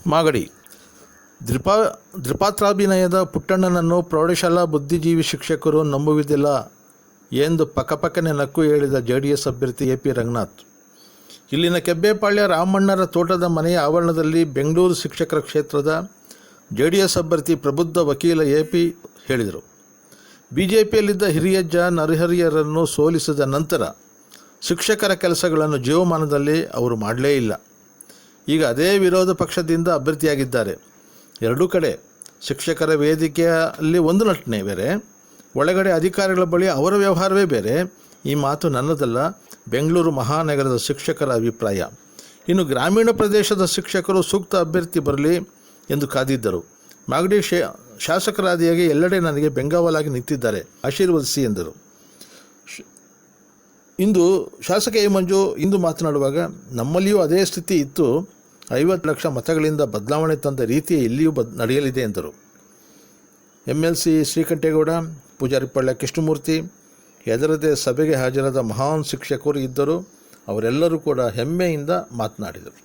ಮಾಗಡಿ ದ್ವಿಪಾತ್ರಾಭಿನಯದ ಪುಟ್ಟಣ್ಣನನ್ನು ಪ್ರೌಢಶಾಲಾ ಬುದ್ಧಿಜೀವಿ ಶಿಕ್ಷಕರು ನಂಬುವುದಿಲ್ಲ ಎಂದು ಪಕ್ಕಪಕ್ಕನೆ ನಕ್ಕು ಹೇಳಿದ JDS ಅಭ್ಯರ್ಥಿ AP ರಂಗನಾಥ್. ಇಲ್ಲಿನ ಕೆಬ್ಬೆಪಾಳ್ಯ ರಾಮಣ್ಣರ ತೋಟದ ಮನೆಯ ಆವರಣದಲ್ಲಿ ಬೆಂಗಳೂರು ಶಿಕ್ಷಕರ ಕ್ಷೇತ್ರದ JDS ಅಭ್ಯರ್ಥಿ ಪ್ರಬುದ್ಧ ವಕೀಲ AP ಹೇಳಿದರು. BJPಯಲ್ಲಿದ್ದ ಹಿರಿಯಜ್ಜ ನರಹರಿಯರನ್ನು ಸೋಲಿಸಿದ ನಂತರ ಶಿಕ್ಷಕರ ಕೆಲಸಗಳನ್ನು ಜೀವಮಾನದಲ್ಲಿ ಅವರು ಮಾಡಲೇ ಇಲ್ಲ. ಈಗ ಅದೇ ವಿರೋಧ ಪಕ್ಷದಿಂದ ಅಭ್ಯರ್ಥಿಯಾಗಿದ್ದಾರೆ. ಎರಡೂ ಕಡೆ ಶಿಕ್ಷಕರ ವೇದಿಕೆಯಲ್ಲಿ ಒಂದು ನಟನೆ ಬೇರೆ, ಒಳಗಡೆ ಅಧಿಕಾರಿಗಳ ಬಳಿ ಅವರ ವ್ಯವಹಾರವೇ ಬೇರೆ. ಈ ಮಾತು ನನ್ನದಲ್ಲ, ಬೆಂಗಳೂರು ಮಹಾನಗರದ ಶಿಕ್ಷಕರ ಅಭಿಪ್ರಾಯ. ಇನ್ನು ಗ್ರಾಮೀಣ ಪ್ರದೇಶದ ಶಿಕ್ಷಕರು ಸೂಕ್ತ ಅಭ್ಯರ್ಥಿ ಬರಲಿ ಎಂದು ಕಾದಿದ್ದರು. ಮಾಗಡಿ ಶಾಸಕರಾದಿಯಾಗಿ ಎಲ್ಲೆಡೆ ನನಗೆ ಬೆಂಗಾವಲಾಗಿ ನಿಂತಿದ್ದಾರೆ, ಆಶೀರ್ವದಿಸಿ ಎಂದರು. ಇಂದು ಶಾಸಕ ಎ ಮಂಜು ಇಂದು ಮಾತನಾಡುವಾಗ, ನಮ್ಮಲ್ಲಿಯೂ ಅದೇ ಸ್ಥಿತಿ ಇತ್ತು, 50 ಲಕ್ಷ ಮತಗಳಿಂದ ಬದಲಾವಣೆ ತಂದ ರೀತಿಯೇ ಇಲ್ಲಿಯೂ ನಡೆಯಲಿದೆ ಎಂದರು. MLC ಶ್ರೀಕಂಠೇಗೌಡ, ಪೂಜಾರಿಪಾಳ್ಯ ಕೃಷ್ಣಮೂರ್ತಿ, ಹೆದರದೆ ಸಭೆಗೆ ಹಾಜರಾದ ಮಹಾನ್ ಶಿಕ್ಷಕರು ಇದ್ದರು. ಅವರೆಲ್ಲರೂ ಕೂಡ ಹೆಮ್ಮೆಯಿಂದ ಮಾತನಾಡಿದರು.